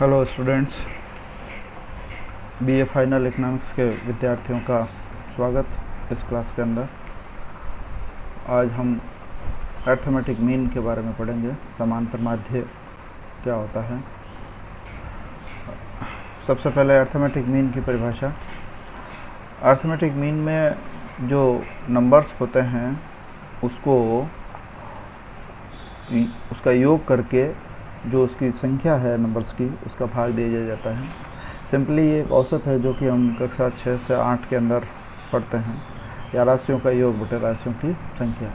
Hello students, BA final economics के विद्यार्थियों का स्वागत इस क्लास के अंदर। आज हम अर्थमेटिक मीन के बारे में पढ़ेंगे। समांतर माध्य क्या होता है। सबसे पहले अर्थमेटिक मीन की परिभाषा। अर्थमेटिक मीन में जो नंबर्स होते हैं उसका योग करके जो उसकी संख्या है नंबर्स की, उसका भाग दिया जाता है। सिंपली ये एक औसत है जो कि हम कक्षा 6 से 8 के अंदर पढ़ते हैं, या राशियों का योग बटे राशियों की संख्या।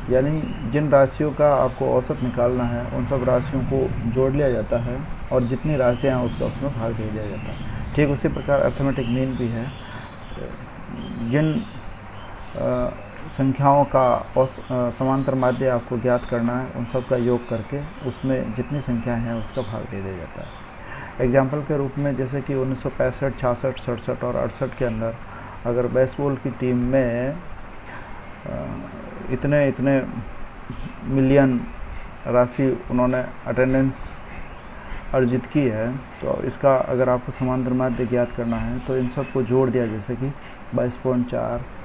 यानी जिन राशियों का आपको औसत निकालना है उन सब राशियों को जोड़ लिया जाता है और जितनी राशियाँ हैं उसका उसमें भाग दे दिया जाता है। ठीक उसी प्रकार अर्थमेटिक मीन भी है। जिन संख्याओं का समांतर माध्य आपको ज्ञात करना है, उन सब का योग करके उसमें जितनी संख्याएं हैं उसका भाग दे दिया जाता है। एग्जाम्पल के रूप में जैसे कि 1965, 66, 67 और 68 के अंदर अगर बेसबॉल की टीम में इतने इतने मिलियन राशि उन्होंने अटेंडेंस अर्जित की है, तो इसका अगर आपको समांतर माध्य ज्ञात करना है तो इन सब को जोड़ दिया, जैसे कि 22.4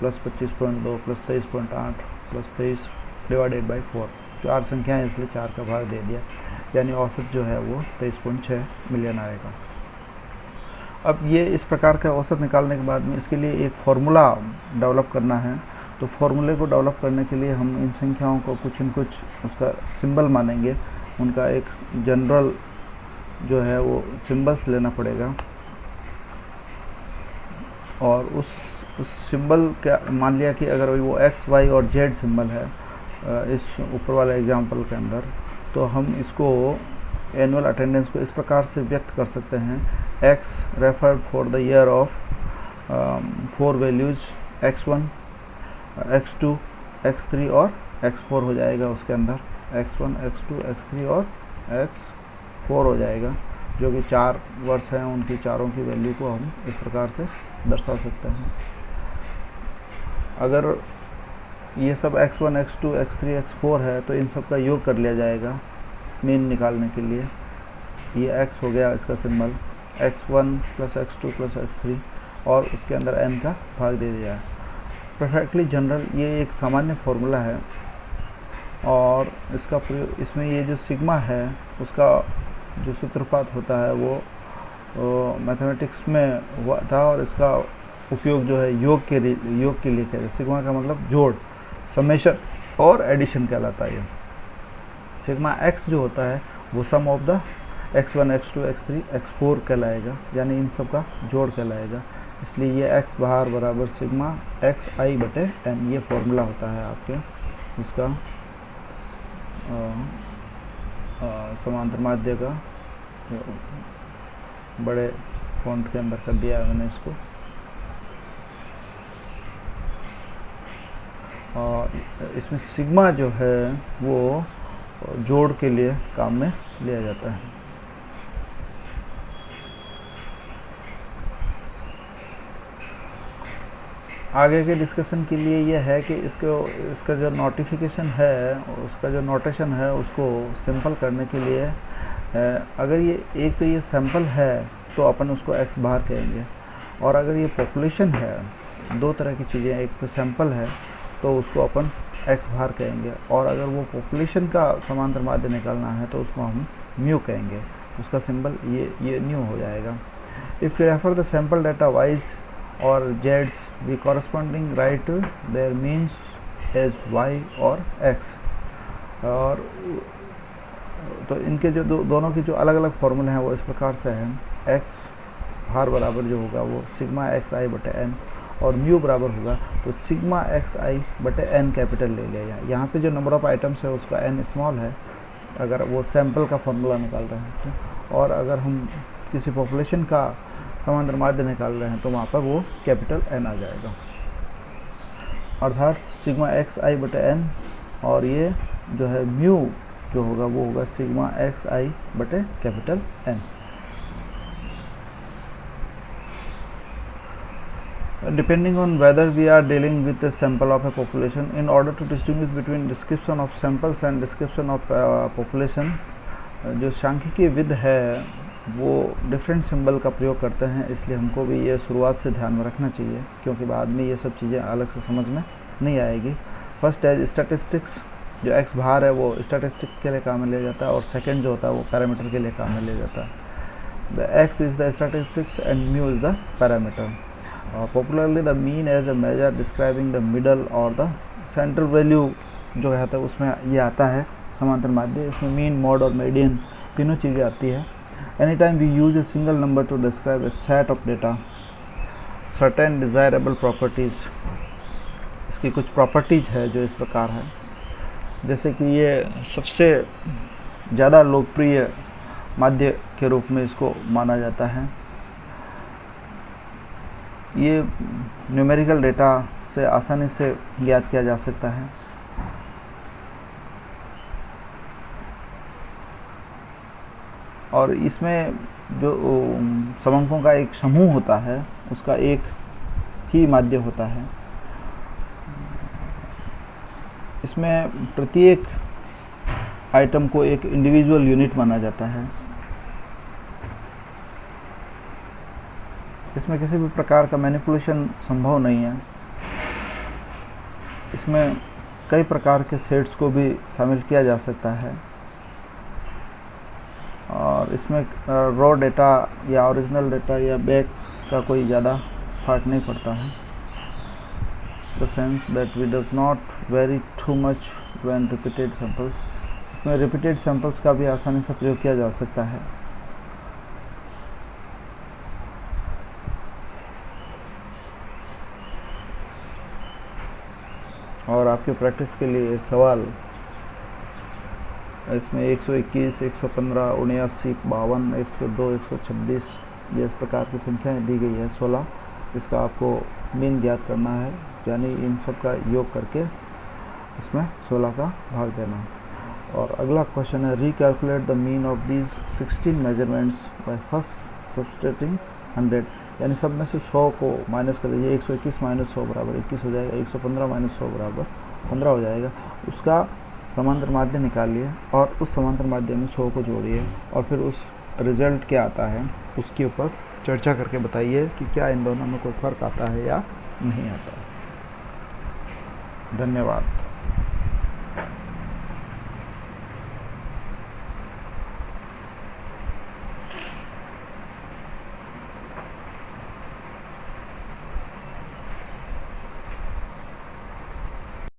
plus 25.2 plus 23.8 plus 23 divided by 4। 4 संख्याएँ इसलिए 4 का भाग दे दिया, यानी औसत जो है वो 23.6 मिलियन आएगा। अब ये इस प्रकार का औसत निकालने के बाद में इसके लिए एक फार्मूला डेवलप करना है। तो फार्मूले को डेवलप करने के लिए हम इन संख्याओं को कुछ न कुछ उसका सिंबल मानेंगे। उनका एक जनरल जो है वो सिंबल्स लेना पड़ेगा, और उस सिंबल क्या मान लिया कि अगर वो एक्स, वाई और जेड सिंबल है इस ऊपर वाले एग्जांपल के अंदर, तो हम इसको एनुअल अटेंडेंस को इस प्रकार से व्यक्त कर सकते हैं। X referred for the year of 4 values x1, x2, x3 और x4 हो जाएगा। उसके अंदर x1, x2, x3 और x4 हो जाएगा, जो कि 4 वर्ष हैं। उनकी चारों की वैल्यू को हम इस प्रकार से दर्शा सकते हैं। अगर ये सब x1, x2, x3, x4 है तो इन सब का योग कर लिया जाएगा मीन निकालने के लिए। ये x हो गया इसका symbol, x1 plus x2 plus x3, और उसके अंदर n का भाग दे दिया है। परफेक्टली जनरल ये एक सामान्य फॉर्मूला है, और इसका प्रयोग इसमें ये जो सिग्मा है उसका जो सूत्रपात होता है वो मैथमेटिक्स में हुआ था, और इसका उपयोग जो है योग के लिए किया जाता है। सिग्मा का मतलब जोड़, समेशन और एडिशन कहलाता है। सिग्मा एक्स जो होता है वो सम of the x1, x2, x3, x4 कहलाएगा, यानी इन सब का जोड़ कहलाएगा। इसलिए ये x बाहर बराबर सिग्मा एक्स आई बटे n, ये फॉर्मूला होता है आपके इसका समांतर माध्य का। बड़े फॉन्ट के अंदर कर दिया है मैंने इसको। और इसमें सिग्मा जो है वो जोड़ के लिए काम में लिया जाता है। आगे के डिस्कशन के लिए ये है कि इसका जो नोटिफिकेशन है, उसका जो नोटेशन है, उसको सिंपल करने के लिए अगर ये एक तो ये सैंपल है तो अपन उसको x बाहर कहेंगे, और अगर ये पॉपुलेशन है, दो तरह की चीज़ें, एक तो सैंपल है तो उसको अपन x बाहर कहेंगे, और अगर वो पॉपुलेशन का समांतर माध्य निकालना है तो उसको हम म्यू कहेंगे। उसका सिंबल ये न्यू हो जाएगा। If you refer the sample data Ys or जेड्स we corresponding right there means as Y or X. और तो इनके जो दोनों की जो अलग अलग फॉर्मूले हैं वो इस प्रकार से हैं। एक्स भार बराबर जो होगा वो सिग्मा एक्स आई बटे एन, और म्यू बराबर होगा तो सिग्मा एक्स आई बटे एन कैपिटल ले लिया जाए। यहाँ पे जो नंबर ऑफ़ आइटम्स है उसका एन स्मॉल है, अगर वो सैंपल का फॉर्मूला निकाल रहे हैं। और अगर हम किसी पॉपुलेशन का समांतर माध्य निकाल रहे हैं तो वहाँ पर वो कैपिटल एन आ जाएगा, अर्थात सिग्मा एक्स आई बटे एन, और ये जो है म्यू जो होगा वो होगा सिग्मा एक्स आई बटे capital N. Depending on whether we are dealing with a sample of a population, in order to distinguish between description of samples and description of population, जो सांख्यिकीय विधि है वो डिफरेंट सिंबल का प्रयोग करते हैं, इसलिए हमको भी ये शुरुआत से ध्यान में रखना चाहिए, क्योंकि बाद में ये सब चीज़ें अलग से समझ में नहीं आएगी। फर्स्ट है स्टैटिस्टिक्स, जो एक्स बाहर है वो स्टैटिस्टिक के लिए काम में लिया जाता है, और सेकंड जो होता है वो पैरामीटर के लिए काम में लिया जाता है। The x is the statistics and mu is the parameter. Popularly the mean as a measure describing the middle और द सेंटर वैल्यू जो कहता है उसमें ये आता है समांतर माध्य। इसमें मीन, मॉड और मीडियन तीनों चीज़ें आती है। Any time we use a single number to describe a set of data, certain desirable properties, इसकी कुछ प्रॉपर्टीज है जो इस प्रकार है, जैसे कि ये सबसे ज़्यादा लोकप्रिय माध्य के रूप में इसको माना जाता है। ये न्यूमेरिकल डेटा से आसानी से ज्ञात किया जा सकता है। और इसमें जो समंकों का एक समूह होता है उसका एक ही माध्य होता है। इसमें प्रत्येक आइटम को एक इंडिविजुअल यूनिट माना जाता है। इसमें किसी भी प्रकार का मैनिपुलेशन संभव नहीं है। इसमें कई प्रकार के सेट्स को भी शामिल किया जा सकता है, और इसमें रॉ डेटा या ओरिजिनल डेटा या बैक का कोई ज़्यादा फर्क नहीं पड़ता है। The sense that we does not vary too much when repeated samples, इसमें रिपीटेड सैंपल्स का भी आसानी से प्रयोग किया जा सकता है। और आपकी प्रैक्टिस के लिए एक सवाल, इसमें 121, 115, 79, 52, 102, 126 ये इस प्रकार की संख्याएं दी गई है 16। इसका आपको मीन ज्ञात करना है, यानी इन सब का योग करके इसमें 16 का भाग देना। और अगला क्वेश्चन है recalculate the mean of these 16 measurements by first subtracting 100, यानी सब में से 100 को माइनस कर दीजिए। 121 माइनस 100 बराबर 21 हो जाएगा, 115 माइनस 100 बराबर 15 हो जाएगा। उसका समांतर माध्य निकालिए और उस समांतर माध्य में 100 को जोड़िए, और फिर उस रिजल्ट क्या आता है उसके ऊपर चर्चा करके बताइए कि क्या इन दोनों में कोई फ़र्क आता है या नहीं आता है। धन्यवाद।